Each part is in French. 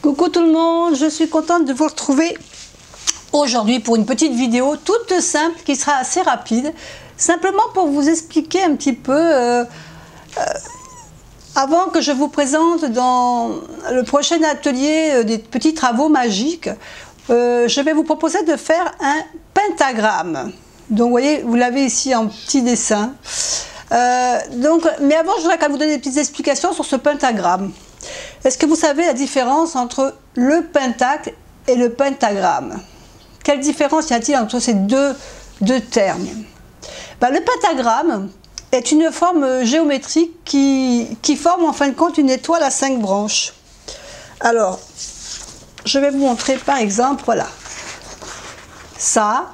Coucou tout le monde, je suis contente de vous retrouver aujourd'hui pour une petite vidéo toute simple qui sera assez rapide, simplement pour vous expliquer un petit peu, avant que je vous présente dans le prochain atelier des petits travaux magiques, je vais vous proposer de faire un pentagramme. Donc vous voyez, vous l'avez ici en petit dessin. Mais avant, je voudrais quand même vous donner des petites explications sur ce pentagramme. Est-ce que vous savez la différence entre le pentacle et le pentagramme? Quelle différence y a-t-il entre ces deux termes? Le pentagramme est une forme géométrique qui forme en fin de compte une étoile à 5 branches. Alors, je vais vous montrer par exemple, voilà. Ça,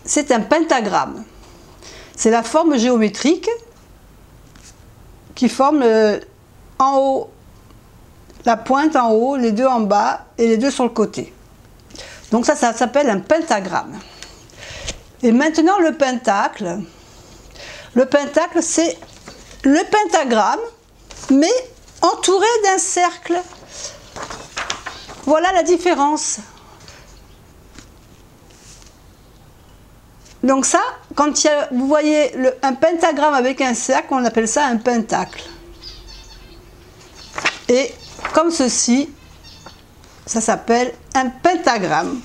c'est un pentagramme. C'est la forme géométrique qui forme en haut, la pointe en haut, les deux en bas et les deux sur le côté. Donc ça s'appelle un pentagramme. Et maintenant le pentacle c'est le pentagramme mais entouré d'un cercle. Voilà la différence. Donc ça, quand vous voyez un pentagramme avec un cercle, on appelle ça un pentacle. Et comme ceci, ça s'appelle un pentagramme.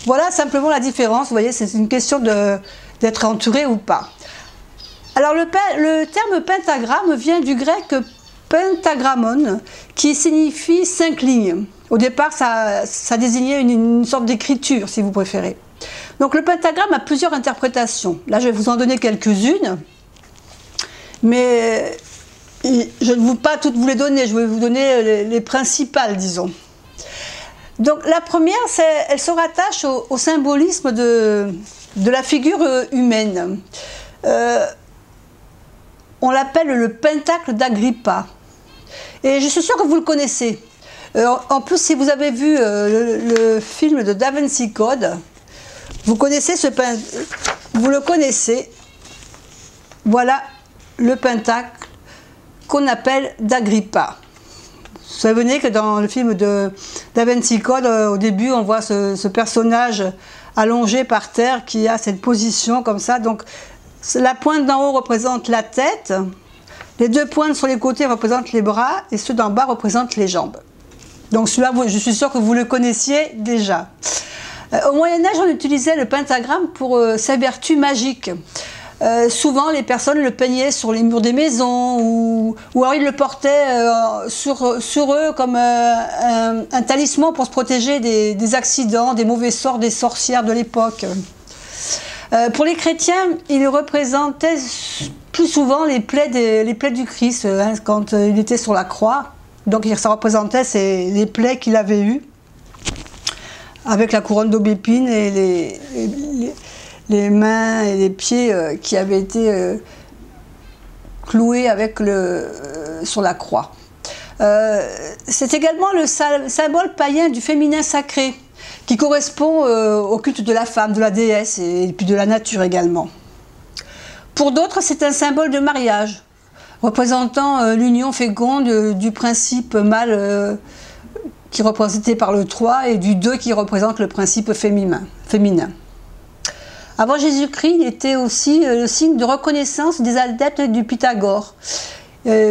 Voilà simplement la différence. Vous voyez, c'est une question d'être entouré ou pas. Alors le terme pentagramme vient du grec pentagrammon, qui signifie 5 lignes. Au départ, ça désignait une sorte d'écriture, si vous préférez. Donc le pentagramme a plusieurs interprétations. Là, je vais vous en donner quelques-unes. Mais je ne vais pas toutes vous les donner, je vais vous donner les principales, disons. Donc la première, elle se rattache au symbolisme de la figure humaine. On l'appelle le pentacle d'Agrippa. Et je suis sûre que vous le connaissez. En plus, si vous avez vu le film de Da Vinci Code, vous connaissez vous le connaissez. Voilà le pentacle qu'on appelle d'Agrippa. Vous savez que dans le film de Da Vinci Code, au début, on voit ce personnage allongé par terre qui a cette position comme ça. Donc, la pointe d'en haut représente la tête, les deux pointes sur les côtés représentent les bras et ceux d'en bas représentent les jambes. Donc, celui-là, je suis sûre que vous le connaissiez déjà. Au Moyen-Âge, on utilisait le pentagramme pour sa vertu magique. Souvent, les personnes le peignaient sur les murs des maisons ou alors ils le portaient sur eux comme un talisman pour se protéger des accidents, des mauvais sorts des sorcières de l'époque. Pour les chrétiens, il représentait plus souvent les plaies du Christ quand il était sur la croix. Donc ça représentait les plaies qu'il avait eues, avec la couronne d'aubépine et les mains et les pieds qui avaient été cloués sur la croix. C'est également le symbole païen du féminin sacré, qui correspond au culte de la femme, de la déesse et puis de la nature également. Pour d'autres, c'est un symbole de mariage, représentant l'union féconde du principe mâle qui est représenté par le 3 et du 2 qui représente le principe féminin. Avant Jésus-Christ, il était aussi le signe de reconnaissance des adeptes du Pythagore.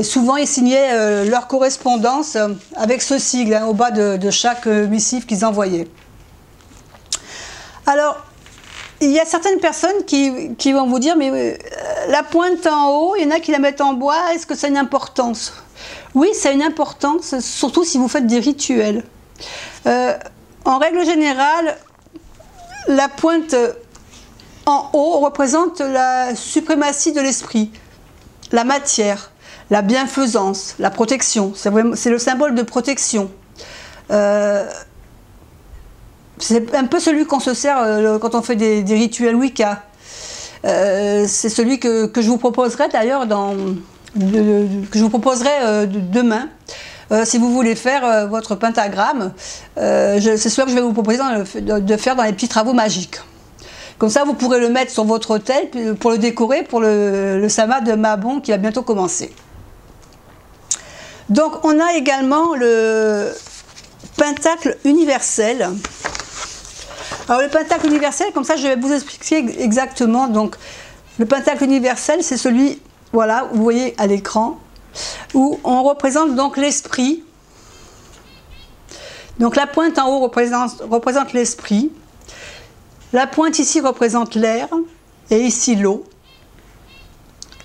Souvent, ils signaient leur correspondance avec ce sigle au bas de chaque missive qu'ils envoyaient. Alors, il y a certaines personnes qui vont vous dire, mais la pointe en haut, il y en a qui la mettent en bois, est-ce que ça a une importance? Oui, ça a une importance, surtout si vous faites des rituels. En règle générale, la pointe en haut représente la suprématie de l'esprit, la matière, la bienfaisance, la protection. C'est le symbole de protection. C'est un peu celui qu'on se sert quand on fait des rituels Wicca. C'est celui que je vous proposerai d'ailleurs demain. Si vous voulez faire votre pentagramme, c'est celui que je vais vous proposer de faire dans les petits travaux magiques. Comme ça, vous pourrez le mettre sur votre autel pour le décorer pour le Sama de Mabon qui va bientôt commencer. Donc, on a également pentacle universel. Alors le pentacle universel, comme ça je vais vous expliquer exactement. Donc le pentacle universel, c'est celui, voilà, vous voyez à l'écran, où on représente donc l'esprit. Donc la pointe en haut représente l'esprit. La pointe ici représente l'air, et ici l'eau,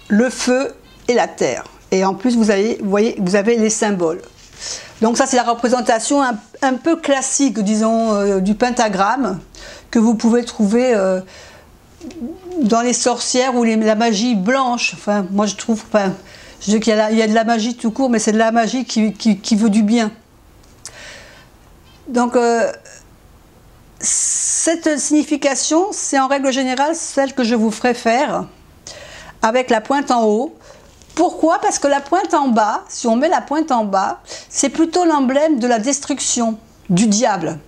le feu et la terre. Et en plus, vous voyez, vous avez les symboles. Donc ça, c'est la représentation un peu classique, disons, du pentagramme, que vous pouvez trouver dans les sorcières ou la magie blanche. Enfin, moi, je trouve, enfin, je dis qu'il y a de la magie tout court, mais c'est de la magie qui veut du bien. Donc, cette signification, c'est en règle générale celle que je vous ferai faire avec la pointe en haut. Pourquoi? Parce que la pointe en bas, si on met la pointe en bas, c'est plutôt l'emblème de la destruction, du diable.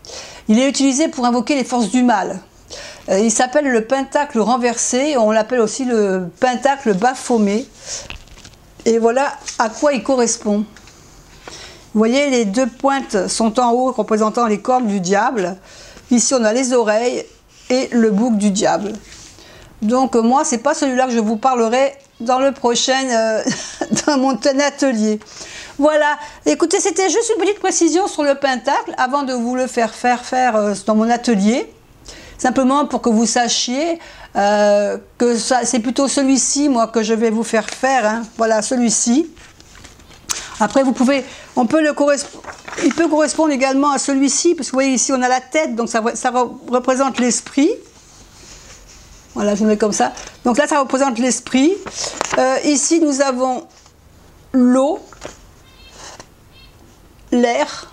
Il est utilisé pour invoquer les forces du mal. Il s'appelle le pentacle renversé, on l'appelle aussi le pentacle Baphomet. Et voilà à quoi il correspond. Vous voyez, les deux pointes sont en haut, représentant les cornes du diable. Ici, on a les oreilles et le bouc du diable. Donc moi, c'est pas celui-là que je vous parlerai dans le prochain, dans mon atelier. Voilà, écoutez, c'était juste une petite précision sur le pentacle avant de vous le faire dans mon atelier. Simplement pour que vous sachiez que c'est plutôt celui-ci, moi, que je vais vous faire hein. Voilà, celui-ci. Après, il peut correspondre également à celui-ci, parce que vous voyez ici, on a la tête, donc ça représente l'esprit. Voilà, je vous mets comme ça. Donc là, ça représente l'esprit. Ici, nous avons l'eau, l'air.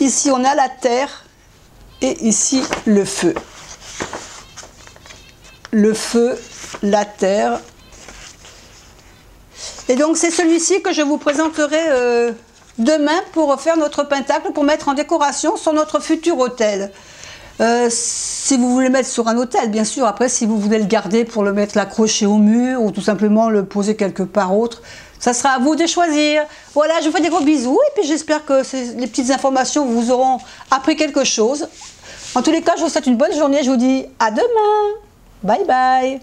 Ici, on a la terre. Et ici, le feu. Le feu, la terre. Et donc, c'est celui-ci que je vous présenterai demain pour faire notre pentacle, pour mettre en décoration sur notre futur hôtel. Si vous voulez le mettre sur un hôtel, bien sûr. Après, si vous voulez le garder pour le mettre, l'accrocher au mur ou tout simplement le poser quelque part autre, ça sera à vous de choisir. Voilà, je vous fais des gros bisous et puis j'espère que les petites informations vous auront appris quelque chose. En tous les cas, je vous souhaite une bonne journée. Je vous dis à demain. Bye bye.